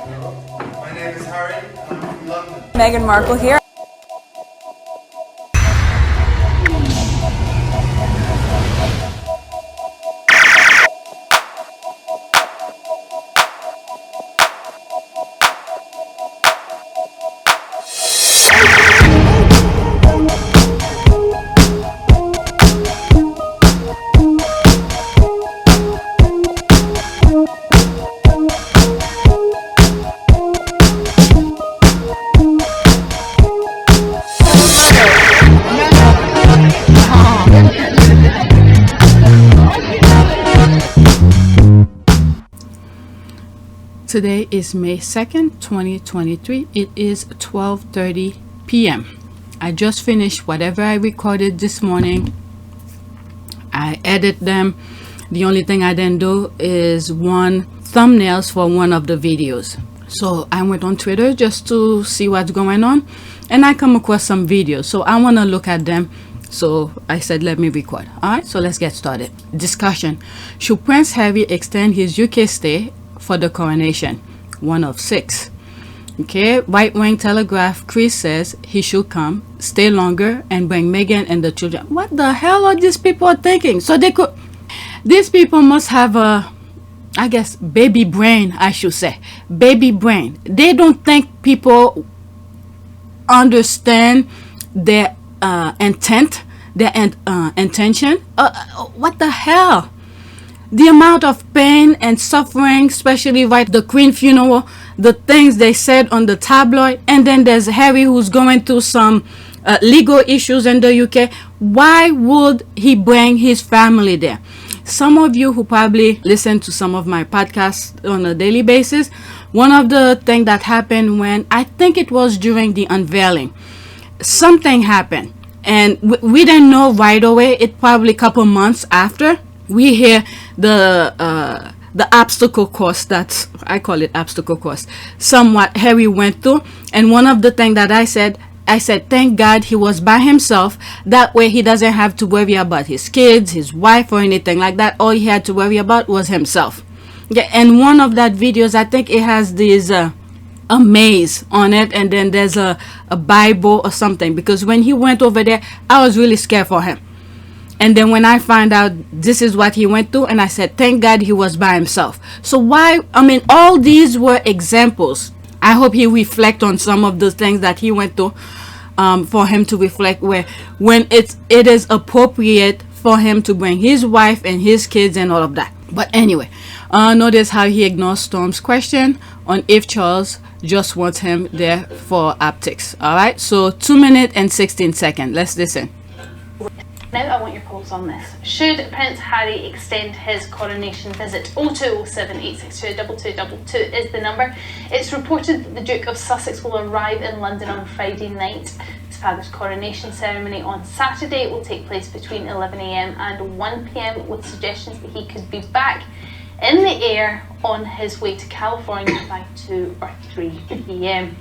My name is Harry, and I'm from London. Meghan Markle here. Today is May 2nd, 2023. It is 12:30 p.m. I just finished whatever I recorded this morning. I edit them. The only thing I didn't do is one thumbnails for one of the videos. So I went on Twitter just to see what's going on, and I come across some videos. So I want to look at them. So I said, let me record. All right, so let's get started. Discussion. Should Prince Harry extend his UK stay for the coronation? 1 of 6. Okay, right-wing Telegraph Chris says he should come, stay longer, and bring Meghan and the children. What the hell are these people thinking? So these people must have a, I guess, baby brain, I should say. Baby brain. They don't think people understand their intent, their intention. What the hell? The amount of pain and suffering, especially right the Queen funeral, the things they said on the tabloid, and then there's Harry who's going through some legal issues in the UK. Why would he bring his family there? Some of you who probably listen to some of my podcasts on a daily basis, one of the things that happened when, I think it was during the unveiling, something happened, and we didn't know right away. It probably a couple months after. We hear the obstacle course, that's, I call it obstacle course, somewhat Harry went through. And one of the things that I said, thank God he was by himself. That way he doesn't have to worry about his kids, his wife, or anything like that. All he had to worry about was himself. Yeah, and one of that videos, I think it has this a maze on it, and then there's a Bible or something. Because when he went over there, I was really scared for him. And then when I find out this is what he went through, and I said, thank God he was by himself. So why, I mean, all these were examples. I hope he reflect on some of the things that he went through, for him to reflect when it is appropriate for him to bring his wife and his kids and all of that. But anyway, notice how he ignores Storm's question on if Charles just wants him there for optics. All right, so 2 minutes and 16 seconds. Let's listen. Now I want your calls on this. Should Prince Harry extend his coronation visit? 0207 862 2222 is the number. It's reported that the Duke of Sussex will arrive in London on Friday night. His father's coronation ceremony on Saturday will take place between 11 a.m. and 1 p.m. with suggestions that he could be back in the air on his way to California by 2 or 3 p.m.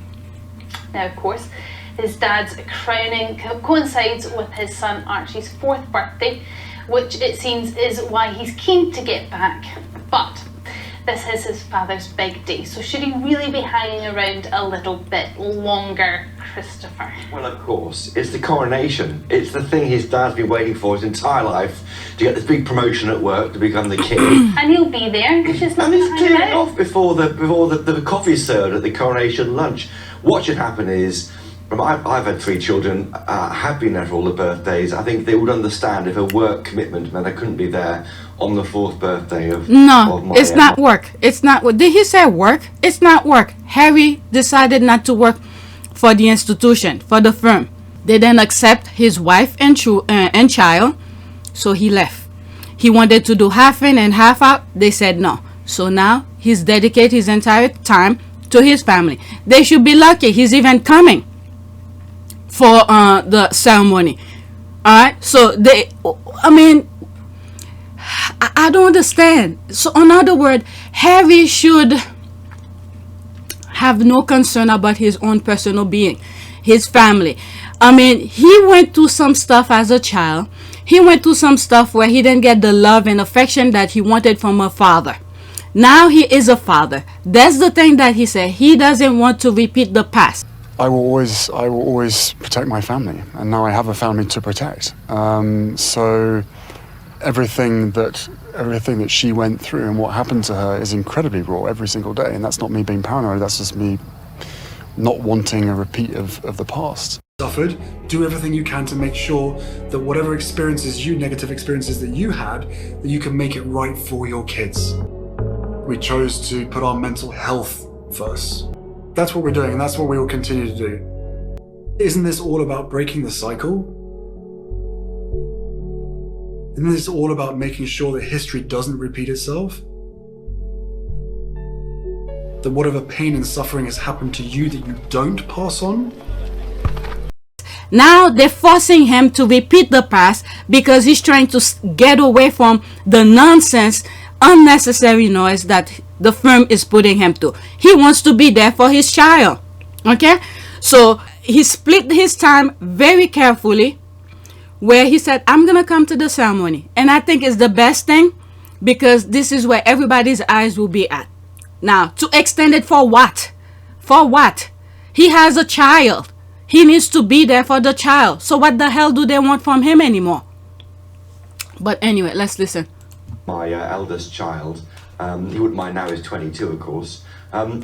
Now, of course, his dad's crowning coincides with his son Archie's 4th birthday, which it seems is why he's keen to get back. But this is his father's big day, so should he really be hanging around a little bit longer, Christopher? Well, of course, it's the coronation. It's the thing his dad's been waiting for his entire life, to get this big promotion at work, to become the king. And he'll be there, which is not and he's clearing it off before the coffee's served at the coronation lunch. What should happen is, I've had 3 children, have been there for all the birthdays. I think they would understand if a work commitment meant I couldn't be there on the 4th birthday of my it's not work. It's not what did he say? Work? It's not work. Harry decided not to work for the institution, for the firm. They didn't accept his wife and child, so he left. He wanted to do half in and half out. They said no. So now he's dedicated his entire time to his family. They should be lucky he's even coming for the ceremony. All right, so I don't understand. So in other words, Harry should have no concern about his own personal being, his family. I mean, he went through some stuff as a child. He went through some stuff where he didn't get the love and affection that he wanted from a father. Now he is a father. That's the thing that he said. He doesn't want to repeat the past. I will always protect my family, and now I have a family to protect. So everything that she went through and what happened to her is incredibly raw every single day, and that's not me being paranoid. That's just me not wanting a repeat of the past. Suffered, do everything you can to make sure that whatever negative experiences that you had, that you can make it right for your kids. We chose to put our mental health first. That's what we're doing, and that's what we will continue to do. Isn't this all about breaking the cycle? Isn't this all about making sure that history doesn't repeat itself? That whatever pain and suffering has happened to you that you don't pass on? Now they're forcing him to repeat the past because he's trying to get away from the nonsense, unnecessary noise that the firm is putting him to. He wants to be there for his child. Okay? So he split his time very carefully, where he said, I'm going to come to the ceremony. And I think it's the best thing, because this is where everybody's eyes will be at. Now, to extend it for what? For what? He has a child. He needs to be there for the child. So what the hell do they want from him anymore? But anyway, let's listen. My eldest child, he wouldn't mind now, he's 22 of course,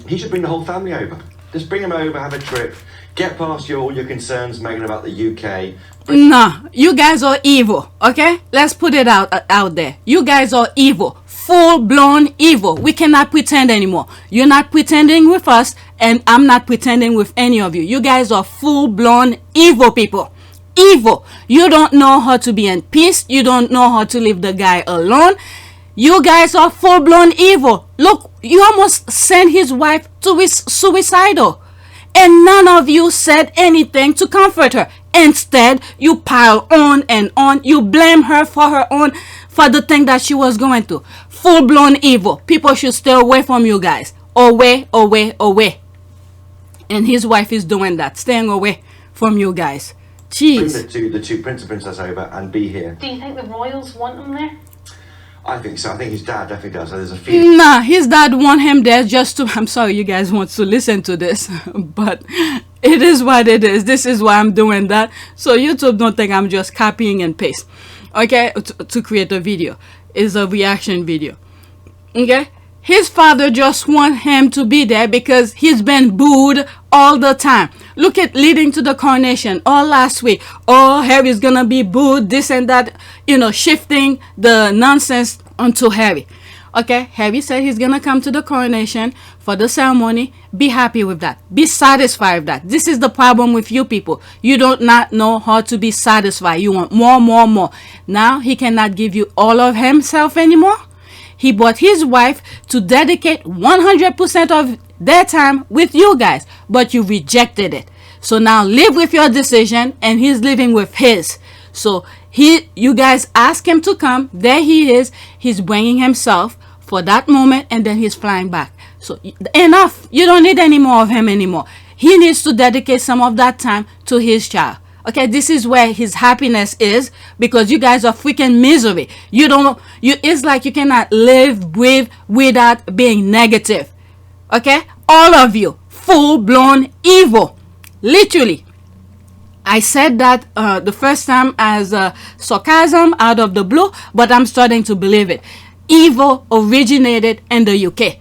he should bring the whole family over. Just bring them over, have a trip, get past all your concerns, Megan, about the UK. No, you guys are evil, okay? Let's put it out there. You guys are evil. Full-blown evil. We cannot pretend anymore. You're not pretending with us, and I'm not pretending with any of you. You guys are full-blown evil people. Evil. You don't know how to be in peace. You don't know how to leave the guy alone. You guys are full-blown evil. Look, you almost sent his wife to his suicidal, and none of you said anything to comfort her. Instead, you pile on and on. You blame her for the thing that she was going through. Full-blown evil. People should stay away from you guys. Away, away, away. And his wife is doing that, staying away from you guys. Jeez. Bring the two prince and princess over and be here. Do you think the royals want him there? I think so. I think his dad definitely does. So there's a few. Nah, his dad want him there just to... I'm sorry you guys want to listen to this, but it is what it is. This is why I'm doing that. So YouTube don't think I'm just copying and paste. Okay, to create a video. It's a reaction video. Okay, his father just want him to be there because he's been booed all the time. Look at leading to the coronation all last week. Oh, Harry's gonna be booed, this and that, you know, shifting the nonsense onto Harry. Okay, Harry said he's gonna come to the coronation for the ceremony. Be happy with that. Be satisfied with that. This is the problem with you people. You don't not know how to be satisfied. You want more, more, more. Now he cannot give you all of himself anymore. He bought his wife to dedicate 100% of their time with you guys, but you rejected it. So now live with your decision, and he's living with his. So you guys ask him to come. There he is. He's bringing himself for that moment, and then he's flying back. So enough. You don't need any more of him anymore. He needs to dedicate some of that time to his child. Okay, this is where his happiness is, because you guys are freaking misery. It's like you cannot live without being negative. Okay, all of you, full-blown evil. Literally. I said that the first time as sarcasm out of the blue, but I'm starting to believe it. Evil originated in the UK.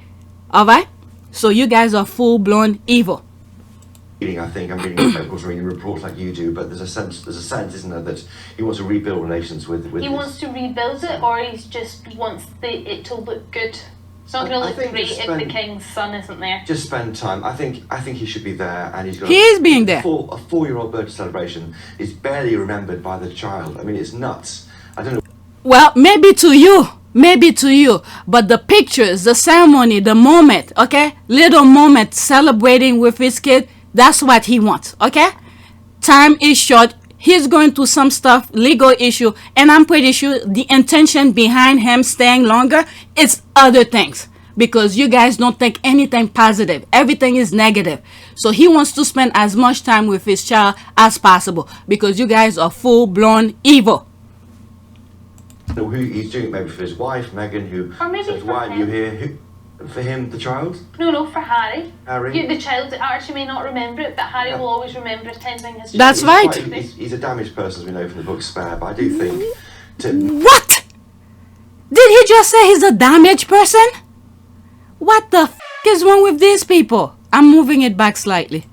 Alright? So you guys are full-blown evil. I think I'm reading, of course, reading reports like you do, but there's a sense, isn't there, that he wants to rebuild relations with He wants to rebuild it, or he just wants it to look good. It's not going to look great if the king's son isn't there. Just spend time. I think he should be there, and he's got. He is being there. A 4-year-old birthday celebration is barely remembered by the child. I mean, it's nuts. I don't know. Well, maybe to you, but the pictures, the ceremony, the moment, okay, little moment celebrating with his kid. That's what he wants, okay? Time is short. He's going through some stuff, legal issue, and I'm pretty sure the intention behind him staying longer is other things, because you guys don't think anything positive. Everything is negative. So he wants to spend as much time with his child as possible, because you guys are full-blown evil. Who he's doing it maybe for his wife, Megan, who or maybe says, for why are you here? For him, the child? No, for Harry. Harry? The child, Archie may not remember it, but Harry will always remember attending his That's child's right. birthday. He's a damaged person, as we know from the book Spare, but I do think... What? Did he just say he's a damaged person? What the f is wrong with these people? I'm moving it back slightly.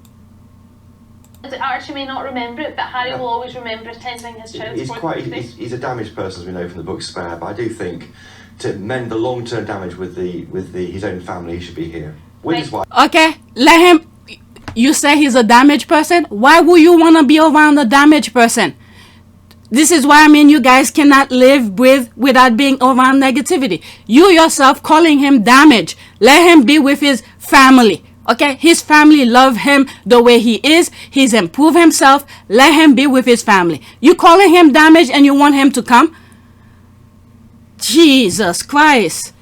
Archie may not remember it, but Harry will always remember attending his child's birthday. He's a damaged person, as we know from the book Spare, but I do think to mend the long-term damage with his own family, he should be here. With his wife. Okay, let him... You say he's a damaged person? Why would you want to be around a damaged person? This is why you guys cannot live without being around negativity. You yourself calling him damaged. Let him be with his family. Okay, his family love him the way he is. He's improved himself. Let him be with his family. You calling him damaged and you want him to come? Jesus Christ.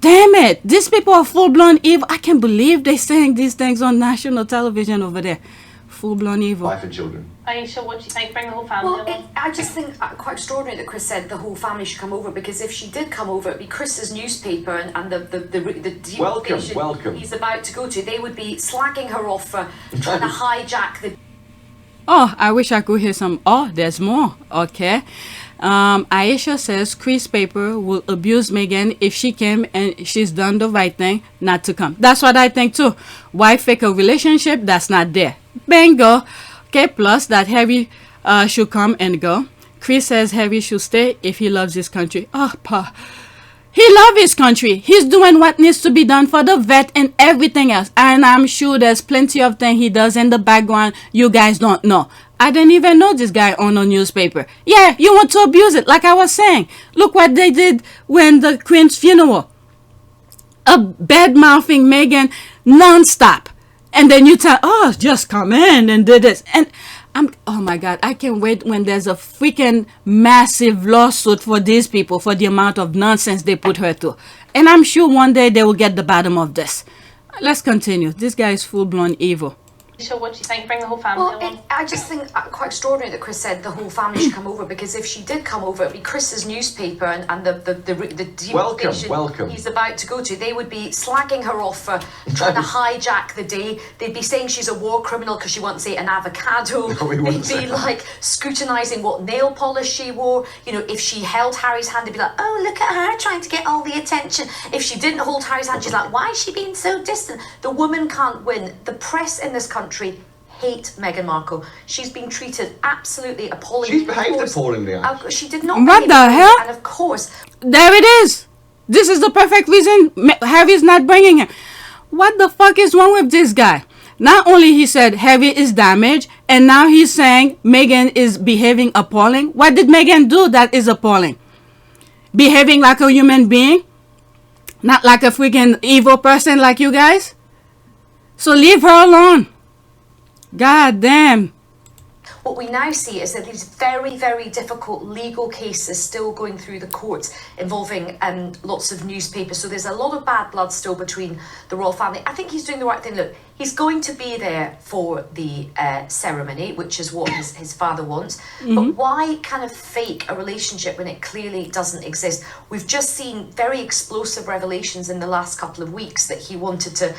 Damn it. These people are full-blown evil. I can't believe they're saying these things on national television over there. Full-blown evil. Wife and children. Aisha, what do you think? Bring the whole family along. I just think quite extraordinary that Chris said the whole family should come over, because if she did come over, it'd be Chris's newspaper and the Welcome, station welcome. he's about to go to. They would be slagging her off for trying to hijack the... Oh, I wish I could hear some. Oh, there's more. Okay. Aisha says Chris paper will abuse Megan if she came and she's done the right thing not to come. That's what I think too. Why fake a relationship that's not there? Bingo. Okay, plus that Harry should come and go. Chris says Harry should stay if he loves his country. Oh, pa. He loves his country. He's doing what needs to be done for the vet and everything else. And I'm sure there's plenty of things he does in the background you guys don't know. I didn't even know this guy owned a newspaper. Yeah, you want to abuse it, like I was saying. Look what they did when the Queen's funeral. A bad-mouthing Meghan non-stop. And then you tell, oh, just come in and do this. And oh my God, I can't wait when there's a freaking massive lawsuit for these people for the amount of nonsense they put her through. And I'm sure one day they will get the bottom of this. Let's continue. This guy is full-blown evil. Aisha, what do you think? Bring the whole family along. I just think quite extraordinary that Chris said the whole family should come over, because if she did come over, it'd be Chris's newspaper and the Welcome, station welcome. he's about to go to. They would be slagging her off for trying to hijack the day. They'd be saying she's a war criminal because she won't say an avocado. No, we wouldn't They'd say be that. like scrutinising what nail polish she wore. You know, if she held Harry's hand, they'd be like, oh, look at her trying to get all the attention. If she didn't hold Harry's hand, she's like, why is she being so distant? The woman can't win. The press in this country hate Meghan Markle. She's been treated absolutely appallingly. She's behaved appallingly, actually. She did not. What behave the appallingly, hell? And of course, There it is. This is the perfect reason Harry's not bringing him. What the fuck is wrong with this guy? Not only he said Harry is damaged, and now he's saying Meghan is behaving appalling. What did Meghan do that is appalling? Behaving like a human being? Not like a freaking evil person like you guys? So leave her alone. God damn. what we now see is that these very, very difficult legal cases still going through the courts involving lots of newspapers. So there's a lot of bad blood still between the royal family. I think he's doing the right thing. Look, he's going to be there for the ceremony, which is what his father wants. Mm-hmm. But why kind of fake a relationship when it clearly doesn't exist? We've just seen very explosive revelations in the last couple of weeks that he wanted to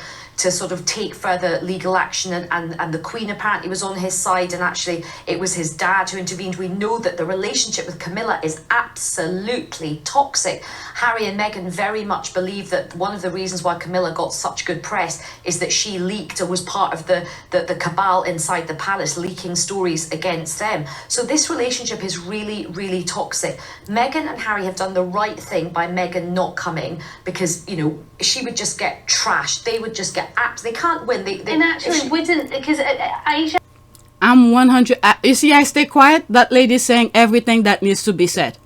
sort of take further legal action, and the Queen apparently was on his side, and actually it was his dad who intervened. We know that the relationship with Camilla is absolutely toxic. Harry and Meghan very much believe that one of the reasons why Camilla got such good press is that she leaked or was part of the cabal inside the palace, leaking stories against them. So this relationship is really, really toxic. Meghan and Harry have done the right thing by Meghan not coming, because, you know, she would just get trashed. They would just get they can't win. And actually wouldn't, because Aisha... I'm 100... you see, I stay quiet. That lady's saying everything that needs to be said.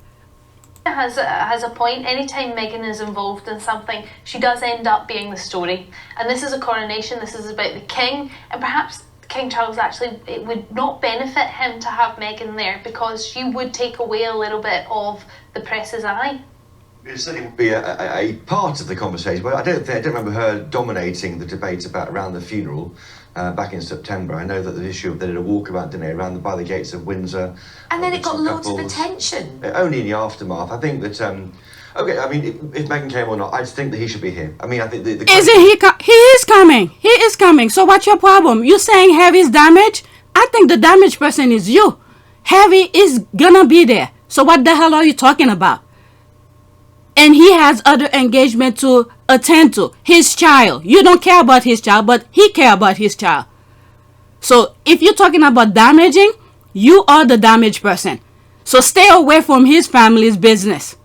has a point. Anytime Meghan is involved in something, she does end up being the story. And this is a coronation. This is about the king. And perhaps King Charles, actually, it would not benefit him to have Meghan there, because she would take away a little bit of the press's eye. It certainly would be a part of the conversation, but I don't remember her dominating the debate around the funeral back in September. I know that the issue of they did a walkabout dinner by the gates of Windsor, and then it got loads of attention. Only in the aftermath. I think that Okay, I mean, if Meghan came or not, I just think that he should be here. I mean, I think the Isn't he? He is coming. He is coming. So what's your problem? You saying Harry's damaged? I think the damaged person is you. Harry is gonna be there. So what the hell are you talking about? And he has other engagement to attend to. His child. You don't care about his child, but he care about his child. So if you're talking about damaging, you are the damaged person. So stay away from his family's business.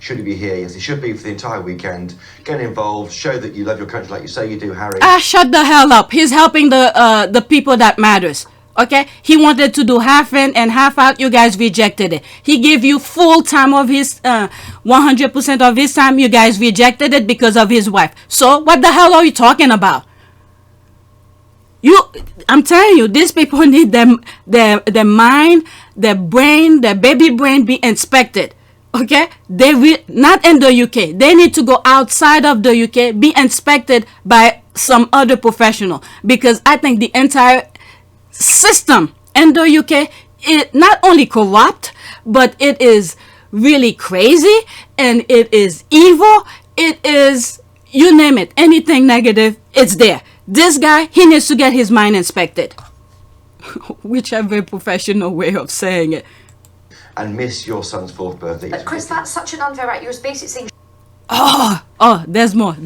Should he be here? Yes, he should be for the entire weekend. Get involved, show that you love your country like you say you do, Harry. Shut the hell up. He's helping the people that matters. Okay? He wanted to do half in and half out. You guys rejected it. He gave you full time of his 100% of his time. You guys rejected it because of his wife. So what the hell are you talking about? I'm telling you, these people need their mind, their brain, their baby brain be inspected. Okay, not in the UK. They need to go outside of the UK, be inspected by some other professional, because I think the entire system in the UK is not only corrupt, but it is really crazy and it is evil. It is, you name it, anything negative, it's there. This guy, he needs to get his mind inspected. Whichever professional way of saying it. And miss your son's 4th birthday. But Chris, that's such an unfair act. You're basically saying... Oh, there's more.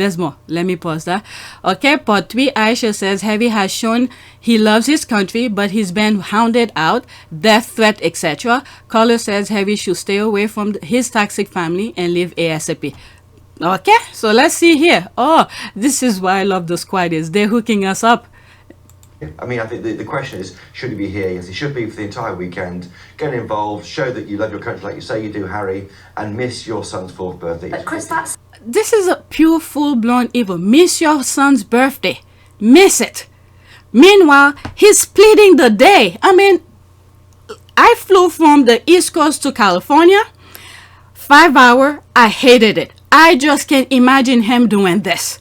Let me pause that. Okay, part 3, Aisha says, Harry has shown he loves his country, but he's been hounded out, death threat, etc. Carla says Harry should stay away from his toxic family and leave ASAP. Okay, so let's see here. Oh, this is why I love the squaddies. They're hooking us up. I mean, I think the question is, should he be here? Yes, he should be for the entire weekend. Get involved, show that you love your country like you say you do, Harry, and miss your son's 4th birthday. But Chris, that's... This is a pure full-blown evil. Miss your son's birthday. Miss it. Meanwhile, he's splitting the day. I mean, I flew from the East Coast to California. 5 hour. I hated it. I just can't imagine him doing this.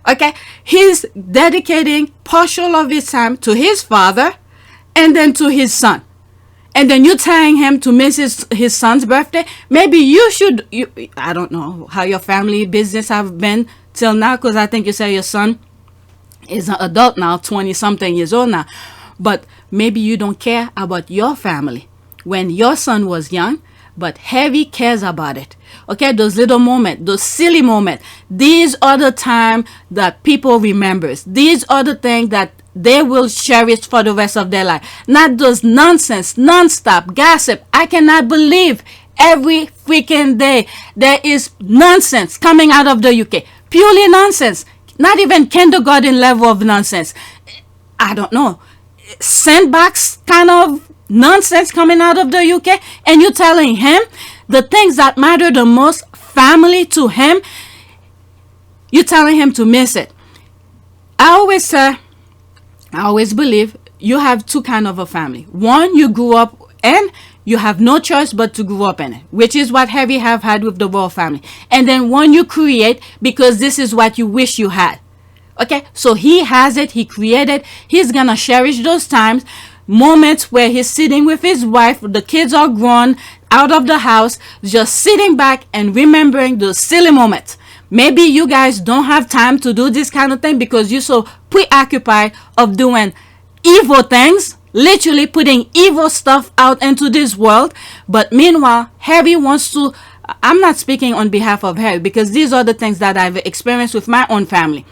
Okay, he's dedicating partial of his time to his father and then to his son. And then you're telling him to miss his son's birthday. Maybe you should, I don't know how your family business have been till now, because I think you say your son is an adult now, 20-something years old now. But maybe you don't care about your family when your son was young, but Harry cares about it. Okay, those little moments, those silly moments, these are the time that people remembers. These are the things that they will cherish for the rest of their life. Not those nonsense, non-stop gossip. I cannot believe every freaking day there is nonsense coming out of the UK. Purely nonsense. Not even kindergarten level of nonsense. I don't know. Sandbox kind of nonsense coming out of the UK, and you're telling him the things that matter the most, family to him, you're telling him to miss it. I always believe you have two kind of a family. One you grew up in, you have no choice but to grow up in it, which is what Harry have had with the royal family. And then one you create because this is what you wish you had. Okay, so he has it, he created, he's gonna cherish those times, moments where he's sitting with his wife, the kids are grown, out of the house, just sitting back and remembering those silly moments. Maybe you guys don't have time to do this kind of thing because you're so preoccupied of doing evil things, literally putting evil stuff out into this world. But meanwhile, Harry wants to, I'm not speaking on behalf of Harry because these are the things that I've experienced with my own family.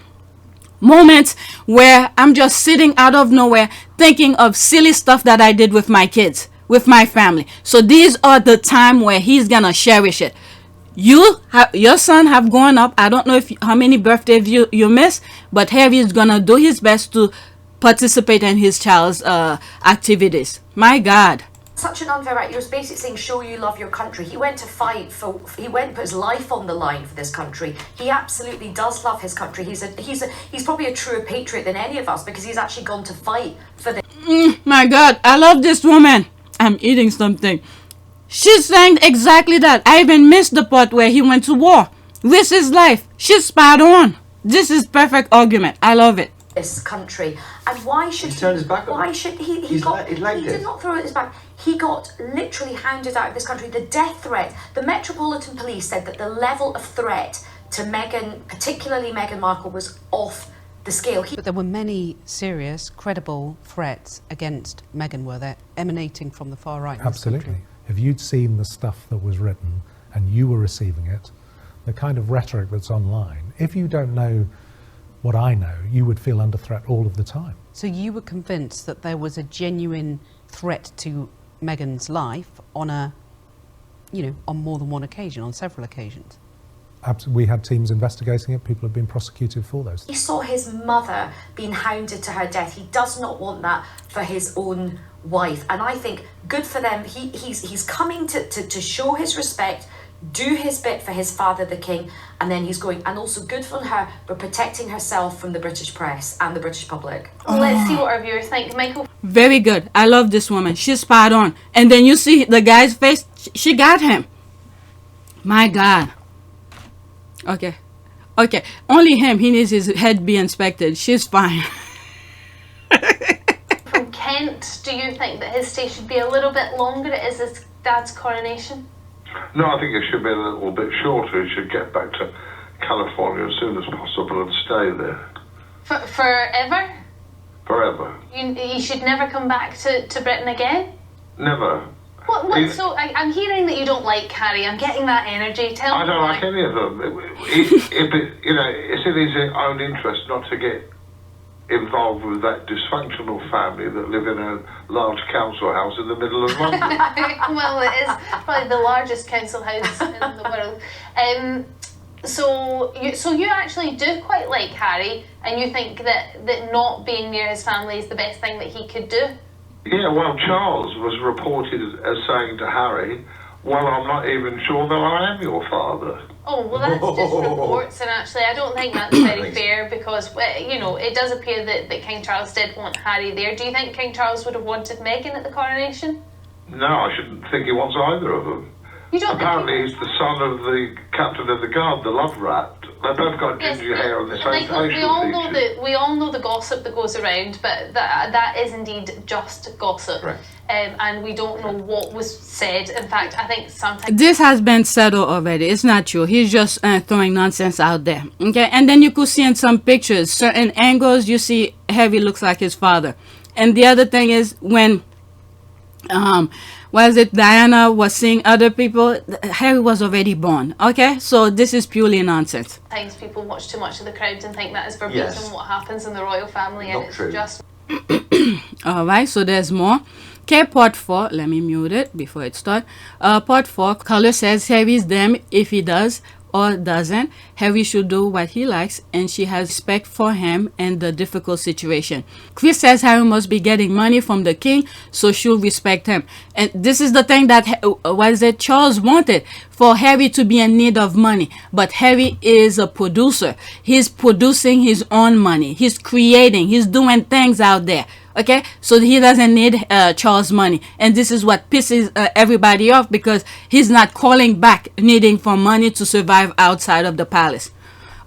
Moments where I'm just sitting out of nowhere thinking of silly stuff that I did with my kids, with my family. So these are the time where he's gonna cherish it. Your son have grown up. I don't know how many birthdays you miss, but Harry is gonna do his best to participate in his child's activities. My God. Such an unfair act. You're basically saying show you love your country. He went to fight for, he went and put his life on the line for this country. He absolutely does love his country. He's probably a truer patriot than any of us because he's actually gone to fight for the... My God, I love this woman. I'm eating something. She's saying exactly that. I even missed the part where he went to war. Risked his life. She's spot on. This is perfect argument. I love it. this country. And why should He's turned his back on why it. should he He he did not throw his back. He got literally hounded out of this country. The death threat, the Metropolitan Police said that the level of threat to Meghan, particularly Meghan Markle, was off the scale. But there were many serious, credible threats against Meghan, were there, emanating from the far right? Absolutely. If you'd seen the stuff that was written and you were receiving it, the kind of rhetoric that's online, if you don't know what I know, you would feel under threat all of the time. So you were convinced that there was a genuine threat to Meghan's life on on more than one occasion, on several occasions? We had teams investigating it. People have been prosecuted for those. He saw his mother being hounded to her death. He does not want that for his own wife. And I think good for them. He's coming to show his respect, do his bit for his father, the king, and then he's going. And also good for her for protecting herself from the British press and the British public. Let's see what our viewers think. Michael? Very good. I love this woman. She's spot on. And then you see the guy's face. She got him. My God. Okay. Only him. He needs his head be inspected. She's fine. From Kent, do you think that his stay should be a little bit longer? Is his dad's coronation? No, I think it should be a little bit shorter. He should get back to California as soon as possible and stay there. Forever? Forever. He should never come back to Britain again? Never. So I'm hearing that you don't like Harry. I'm getting that energy. Tell me. I don't why. like any of them. It's in his own interest not to get involved with that dysfunctional family that live in a large council house in the middle of London. Well, it is probably the largest council house in the world. So you actually do quite like Harry, and you think that not being near his family is the best thing that he could do? Yeah, well, Charles was reported as saying to Harry, well, I'm not even sure that I am your father. Oh, well, that's just reports, and actually I don't think that's very fair because, it does appear that King Charles did want Harry there. Do you think King Charles would have wanted Meghan at the coronation? No, I shouldn't think he wants either of them. You don't Apparently he's the son of the captain of the guard, the love rat. They've both got ginger hair on the same facial features. We all know the gossip that goes around, but that is indeed just gossip. Right. And we don't know what was said. In fact, I think sometimes... This has been settled already. It's not true. He's just throwing nonsense out there. Okay, and then you could see in some pictures, certain angles, you see Harry looks like his father. And the other thing is when... Diana was seeing other people, Harry was already born. Okay, so this is purely nonsense. Sometimes people watch too much of the crowds and think that is verbatim what happens in the royal family, and it's just... Alright, so there's more. Okay, part 4, let me mute it before it starts. Part 4, Color says Harry's damned if he does or doesn't. Harry should do what he likes, and she has respect for him and the difficult situation. Chris says Harry must be getting money from the king, so she'll respect him. And this is the thing that Charles wanted, for Harry to be in need of money. But Harry is a producer. He's producing his own money. He's creating. He's doing things out there. Okay, so he doesn't need Charles' money, and this is what pisses everybody off, because he's not calling back needing for money to survive outside of the palace.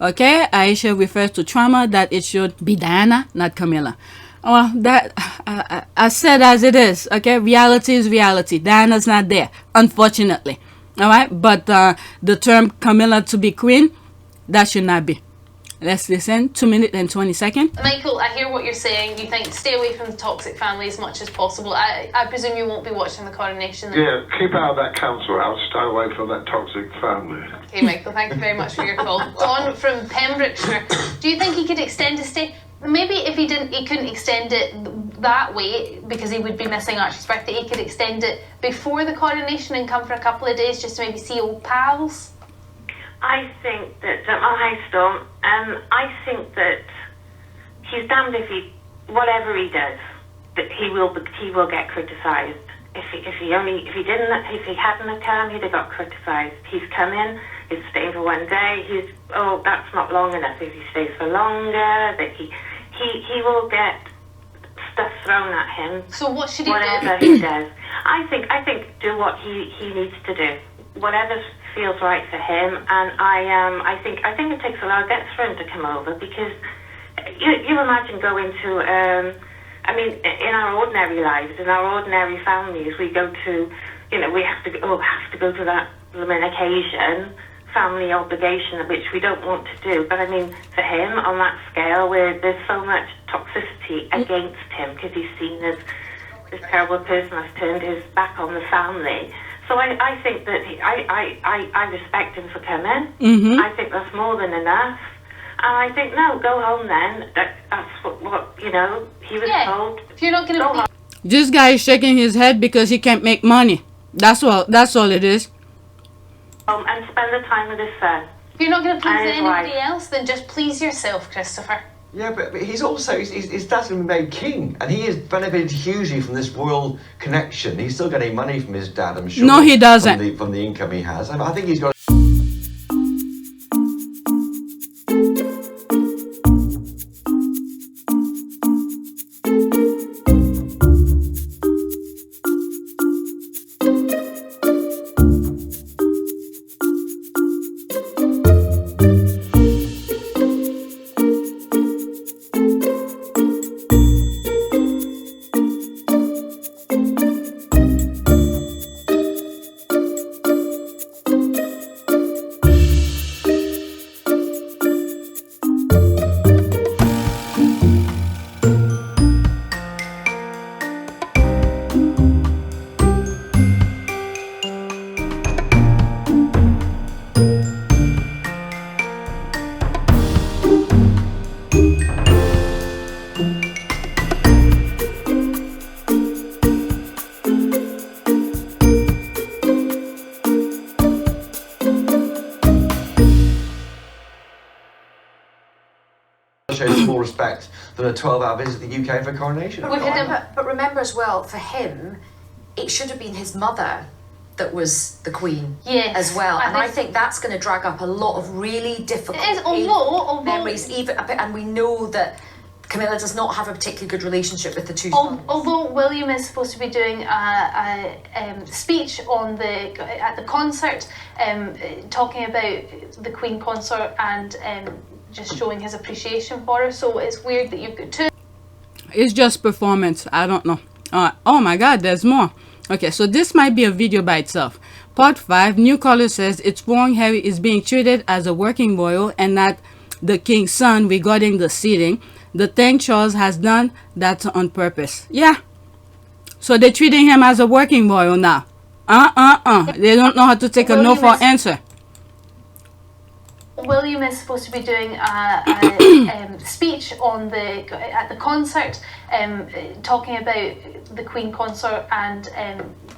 Okay, Aisha refers to trauma that it should be Diana, not Camilla. Well, that I said as it is. Okay, reality is reality. Diana's not there, unfortunately. All right, but the term Camilla to be queen, that should not be. Let's listen. 2 minutes and 20 seconds. Michael, I hear what you're saying. You think stay away from the toxic family as much as possible. I presume you won't be watching the coronation then? Yeah, keep out of that council house. Stay away from that toxic family. Okay, Michael, thank you very much for your call. Don from Pembrokeshire. Do you think he could extend his stay? Maybe if he didn't, he couldn't extend it that way because he would be missing Archie's birthday. He could extend it before the coronation and come for a couple of days just to maybe see old pals. I think that, hi Storm, I think that he's damned if whatever he does, that he will get criticised. If he hadn't come, he'd have got criticised. He's come in, he's staying for 1 day, that's not long enough. If he stays for longer, that he will get stuff thrown at him. So what should he whatever do? He does. I think do what he needs to do. Whatever feels right for him, and I think it takes a lot of guts for him to come over, because you imagine going to, I mean, in our ordinary lives, in our ordinary families, we go to, you know, we have to go to that blooming occasion, family obligation, which we don't want to do. But I mean, for him, on that scale, where there's so much toxicity against him, because he's seen as this terrible person has turned his back on the family. So I think that I respect him for coming. I think that's more than enough. And I think, no, go home then. That's what you know, he was told. If you're not going to... This guy is shaking his head because he can't make money. That's all it is. And spend the time with his son. If you're not going to please anybody else, then just please yourself, Christopher. Yeah, but he's also, his dad's been made king, and he has benefited hugely from this royal connection. He's still getting money from his dad, I'm sure. No, he doesn't. From the income he has. I think he's got... shows more respect than a 12-hour visit to the UK for Coronation. But remember as well, for him, it should have been his mother that was the Queen as well. And I think that's going to drag up a lot of really difficult memories. And we know that Camilla does not have a particularly good relationship with the two sons. Although William is supposed to be doing a speech at the concert, talking about the Queen consort and just showing his appreciation for her. So it's weird that you've got two. It's just performance. I don't know. Oh my God, there's more. Okay, so this might be a video by itself. Part 5, New Caller says it's wrong Harry is being treated as a working royal and not the king's son regarding the seating. The thing Charles has done, that's on purpose. Yeah. So they're treating him as a working royal now. They don't know how to take a no for answer. William is supposed to be doing a speech at the concert, talking about the Queen consort and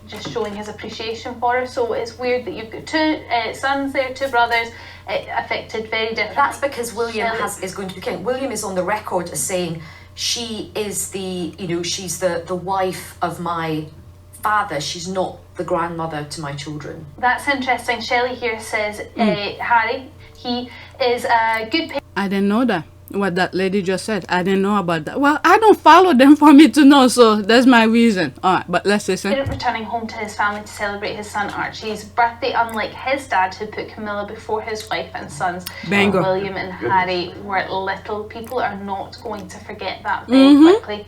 just showing his appreciation for her. So it's weird that you've got two sons there, two brothers, affected very differently. That's because William is going to be king. William is on the record as saying she is she's the wife of my father. She's not the grandmother to my children. That's interesting. Shelley here says Harry, he is a good I didn't know that. What that lady just said. I didn't know about that. Well, I don't follow them for me to know, so that's my reason. Alright, but let's listen. Returning home to his family to celebrate his son Archie's birthday, unlike his dad who put Camilla before his wife and sons. Bingo. William and Harry were little. People are not going to forget that very quickly.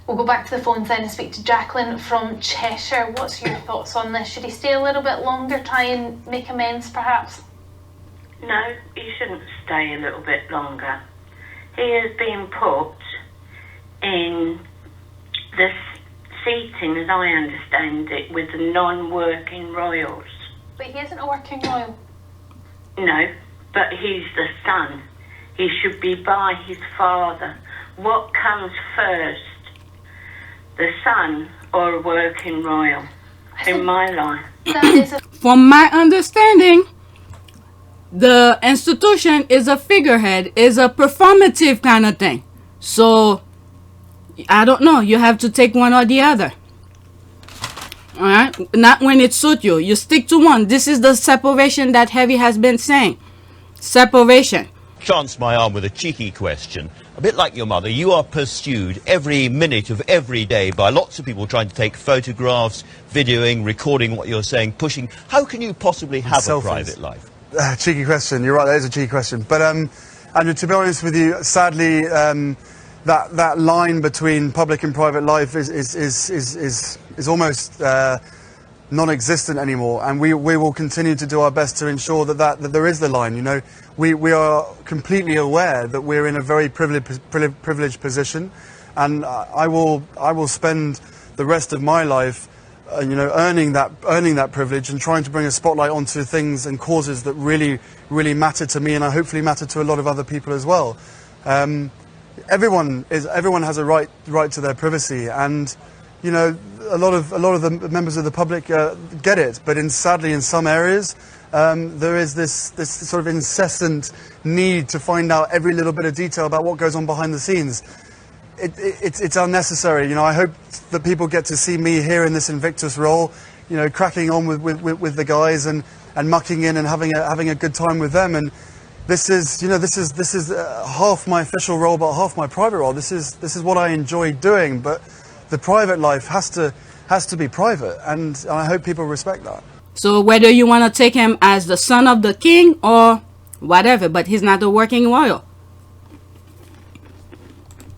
We'll go back to the phones then and speak to Jacqueline from Cheshire. What's your thoughts on this? Should he stay a little bit longer, try and make amends perhaps? No, he shouldn't stay a little bit longer. He is being put in the seating, as I understand it, with the non-working royals. But he isn't a working royal. No, but he's the son. He should be by his father. What comes first? The son or a working royal? In my life. From my understanding, the institution is a figurehead, is a performative kind of thing. So, I don't know. You have to take one or the other. Alright? Not when it suits you. You stick to one. This is the separation that Harry has been saying. Separation. Chance my arm with a cheeky question. A bit like your mother, you are pursued every minute of every day by lots of people trying to take photographs, videoing, recording what you're saying, pushing. How can you possibly have a private life? Cheeky question. You're right, that is a cheeky question. But And to be honest with you, sadly, that line between public and private life is almost non-existent anymore, and we will continue to do our best to ensure that there is the line. You know, we are completely aware that we're in a very privileged position, and I will spend the rest of my life, you know, earning that privilege and trying to bring a spotlight onto things and causes that really matter to me, and I hopefully matter to a lot of other people as well. Everyone has a right to their privacy, and you know, a lot of the members of the public get it, but sadly in some areas there is this sort of incessant need to find out every little bit of detail about what goes on behind the scenes. It's unnecessary. You know, I hope that people get to see me here in this Invictus role, you know, cracking on with the guys and mucking in and having a good time with them. And this is, you know, this is half my official role, but half my private role. This is what I enjoy doing, but the private life has to be private, and I hope people respect that. So whether you want to take him as the son of the king or whatever, but he's not a working royal.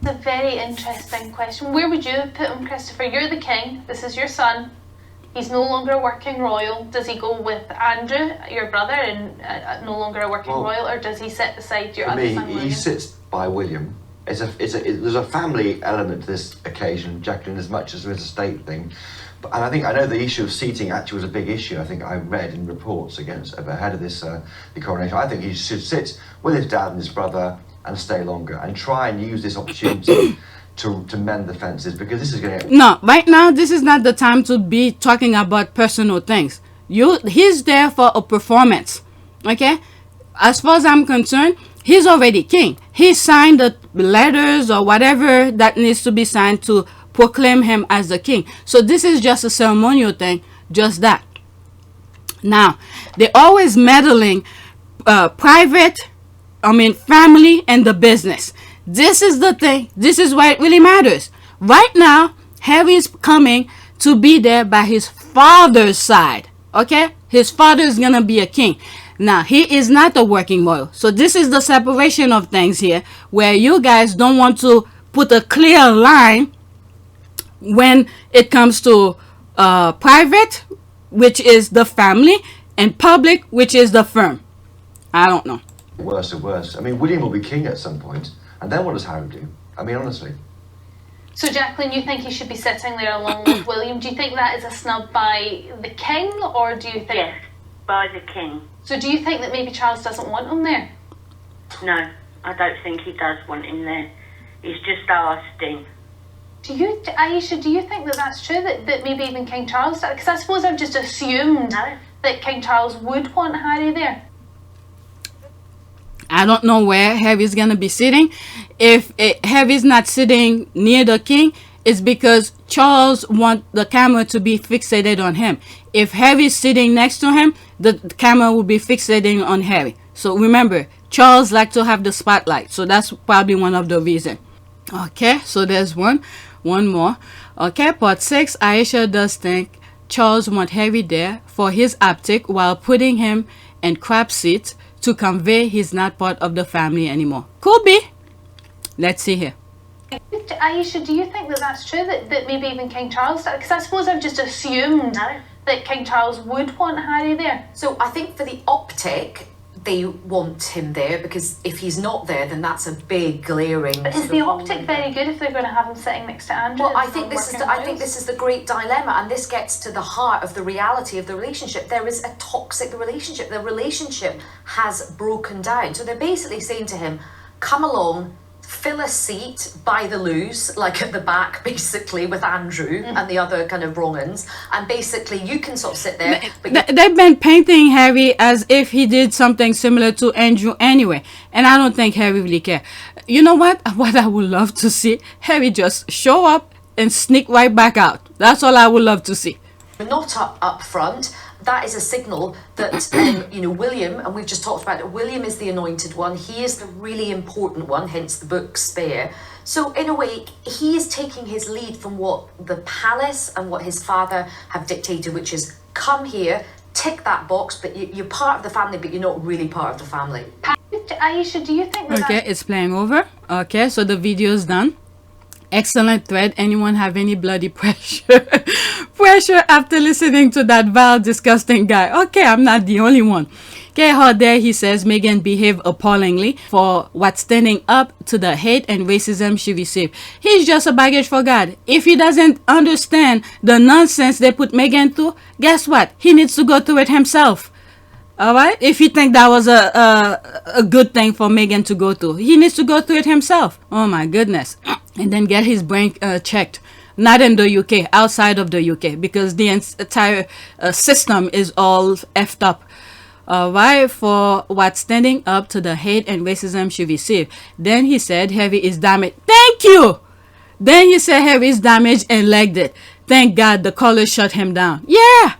It's a very interesting question. Where would you have put him, Christopher? You're the king. This is your son. He's no longer a working royal. Does he go with Andrew, your brother, and no longer a working royal, or does he sit beside your other son, William? He sits by William. There's a family element to this occasion, Jacqueline, as much as there is a state thing. And I know the issue of seating actually was a big issue. I think I read in reports ahead of this the coronation. I think he should sit with his dad and his brother and stay longer and try and use this opportunity to mend the fences, because this is going to... No, right now this is not the time to be talking about personal things. He's there for a performance, okay? As far as I'm concerned, he's already king. He signed the letters or whatever that needs to be signed to proclaim him as the king. So this is just a ceremonial thing, just that. Now, they're always meddling family and the business. This is the thing. This is why it really matters. Right now, Harry is coming to be there by his father's side. Okay? His father is going to be a king. Now, he is not a working royal. So this is the separation of things here, where you guys don't want to put a clear line when it comes to private, which is the family, and public, which is the firm. I don't know. Worse and worse. I mean, William will be king at some point, and then what does Harry do? I mean, honestly. So, Jacqueline, you think he should be sitting there along with William? Do you think that is a snub by the king, or do you think... Yes, by the king. So do you think that maybe Charles doesn't want him there? No, I don't think he does want him there. He's just asking. Aisha, do you think that that's true, that maybe even King Charles... Because I suppose I've just assumed that King Charles would want Harry there. I don't know where Harry's going to be sitting. If Harry's not sitting near the king, it's because Charles wants the camera to be fixated on him. If Harry's sitting next to him, the camera will be fixating on Harry. So remember, Charles likes to have the spotlight. So that's probably one of the reasons. Okay, so there's one more. Okay, part 6, Aisha does think Charles wants Harry there for his optic while putting him in crab seats to convey he's not part of the family anymore. Could be. Let's see here. Aisha, do you think that that's true, that maybe even King Charles... Because I suppose I've just assumed that King Charles would want Harry there. So I think for the optic, they want him there, because if he's not there, then that's a big glaring... But is the optic very good if they're going to have him sitting next to Andrew? Well, I think this is the great dilemma, and this gets to the heart of the reality of the relationship. There is a toxic relationship. The relationship has broken down. So they're basically saying to him, come along, fill a seat by the loos, like at the back, basically, with Andrew and the other kind of wrong-uns, and basically you can sort of sit there. They've been painting Harry as if he did something similar to Andrew anyway, and I don't think Harry really cares. You know what? What I would love to see, Harry just show up and sneak right back out. That's all I would love to see. Not up front. That is a signal that William, and we've just talked about it, William is the anointed one. He is the really important one, hence the book Spare. So in a way, he is taking his lead from what the palace and what his father have dictated, which is come here, tick that box, but you're part of the family, but you're not really part of the family. Aisha, do you think that Okay, it's playing over. Okay, so the video is done. Excellent thread. Anyone have any bloody pressure? Pressure after listening to that vile, disgusting guy. Okay, I'm not the only one. Okay, how dare he says Meghan behaved appallingly for what's standing up to the hate and racism she received. He's just a baggage for God. If he doesn't understand the nonsense they put Meghan through, guess what? He needs to go through it himself. All right, if you think that was a good thing for Meghan to go through, he needs to go through it himself. Oh my goodness. And then get his brain checked. Not in the UK, outside of the UK, because the entire system is all effed up. All right, for what's standing up to the hate and racism she received. Then he said Harry is damaged. Thank you. Then he said Harry is damaged and legged it. Thank God the caller shut him down. Yeah,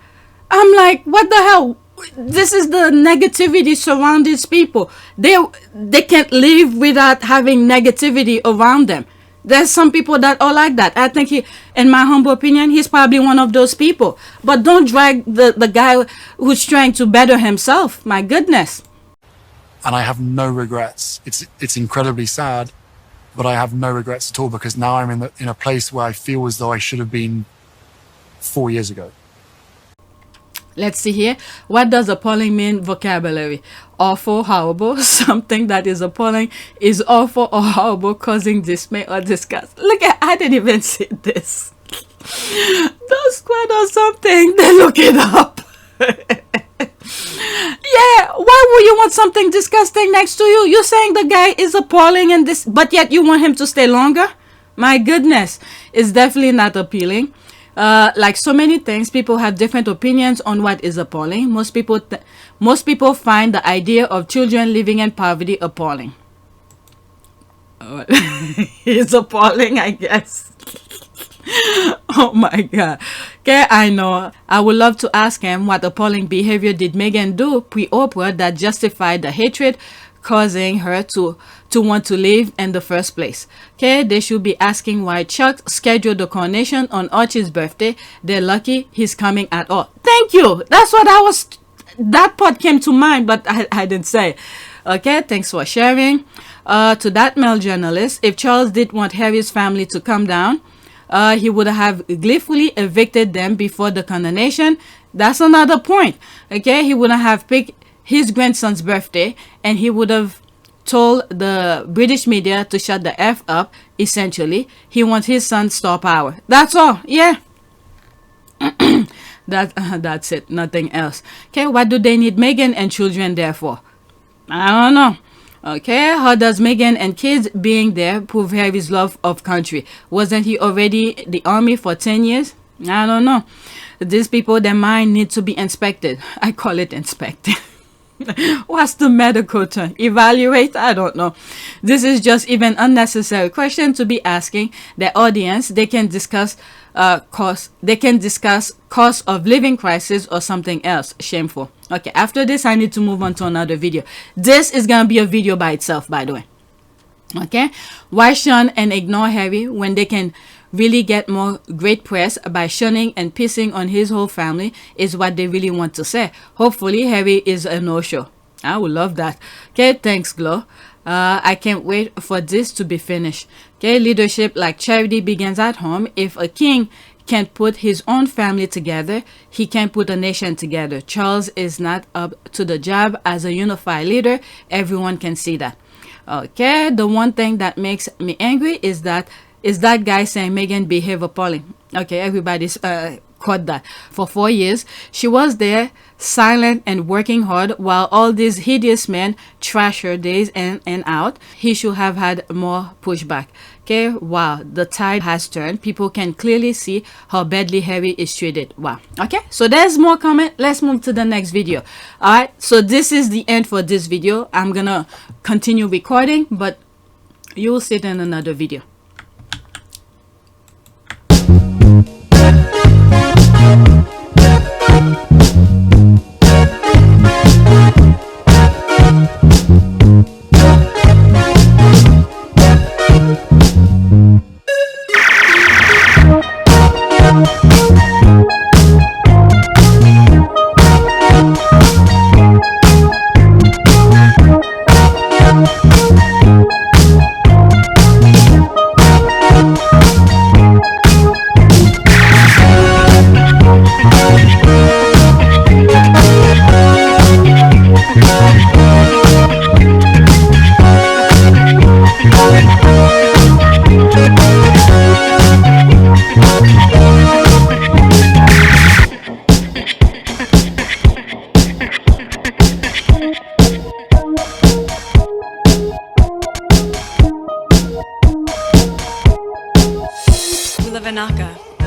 I'm like, what the hell? This is the negativity surrounding these people. They can't live without having negativity around them. There's some people that are like that. I think in my humble opinion, he's probably one of those people. But don't drag the guy who's trying to better himself. My goodness. And I have no regrets. It's incredibly sad, but I have no regrets at all, because now I'm in a place where I feel as though I should have been 4 years ago. Let's see here. What does appalling mean? Vocabulary. Awful, horrible. Something that is appalling is awful or horrible, causing dismay or disgust. Look at, I didn't even see this. Don't squad or something. Then look it up. Yeah, why would you want something disgusting next to you? You're saying the guy is appalling and this, but yet you want him to stay longer? My goodness. It's definitely not appealing. Like so many things, people have different opinions on what is appalling. Most people find the idea of children living in poverty appalling. It's appalling, I guess. Oh my God. Okay, I know. I would love to ask him what appalling behavior did Meghan do pre-Oprah that justified the hatred causing her to want to leave in the first place. Okay, they should be asking why Chuck scheduled the coronation on Archie's birthday. They're lucky he's coming at all. Thank you. That's what that part came to mind, but I didn't say. Okay, thanks for sharing. To that male journalist, if Charles did want Harry's family to come down, he would have gleefully evicted them before the coronation. That's another point. Okay, he wouldn't have picked his grandson's birthday, and he would have told the British media to shut the F up. Essentially, he wants his son's star power. That's all. Yeah. That's it. Nothing else. Okay, what do they need Meghan and children there for? I don't know. Okay, how does Meghan and kids being there prove Harry's love of country? Wasn't he already the army for 10 years? I don't know. These people, their mind needs to be inspected. I call it inspected. What's the medical term? Evaluate? I don't know. This is just even unnecessary question to be asking the audience. They can discuss cost. They can discuss cost of living crisis or something else. Shameful. Okay, after this I need to move on to another video. This is gonna be a video by itself, by the way. Okay, why shun and ignore Harry when they can really get more great press by shunning and pissing on his whole family is what they really want to say. Hopefully Harry is a no-show. I would love that. Okay, thanks Glo. I can't wait for this to be finished. Okay, leadership like charity begins at home. If a king can't put his own family together, he can't put a nation together. Charles is not up to the job as a unified leader. Everyone can see that. Okay, the one thing that makes me angry is that guy saying Meghan behave appalling. Okay, everybody's caught that. For 4 years, she was there, silent and working hard, while all these hideous men trash her days in and out. He should have had more pushback. Okay, wow, the tide has turned. People can clearly see how badly Harry is treated. Wow. Okay, so there's more comment. Let's move to the next video. All right, so this is the end for this video. I'm gonna continue recording, but you will see it in another video.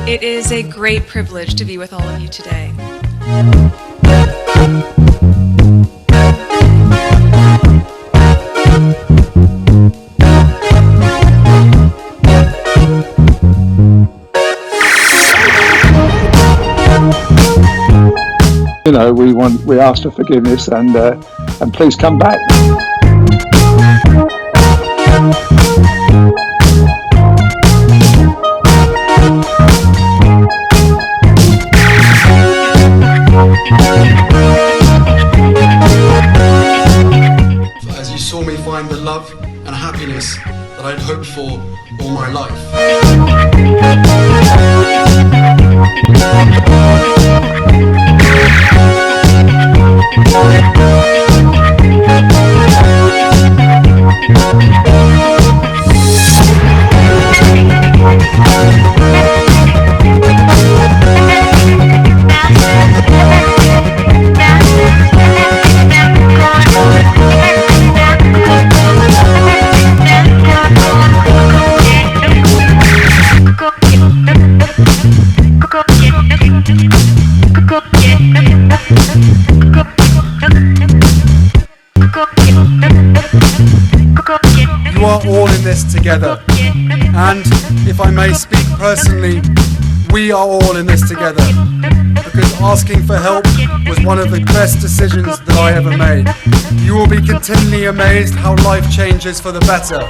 It is a great privilege to be with all of you today. You know, we ask for forgiveness and please come back. As you saw me find the love and happiness that I'd hoped for all my life. You are all in this together, and if I may speak personally, we are all in this together, because asking for help was one of the best decisions that I ever made. You will be continually amazed how life changes for the better.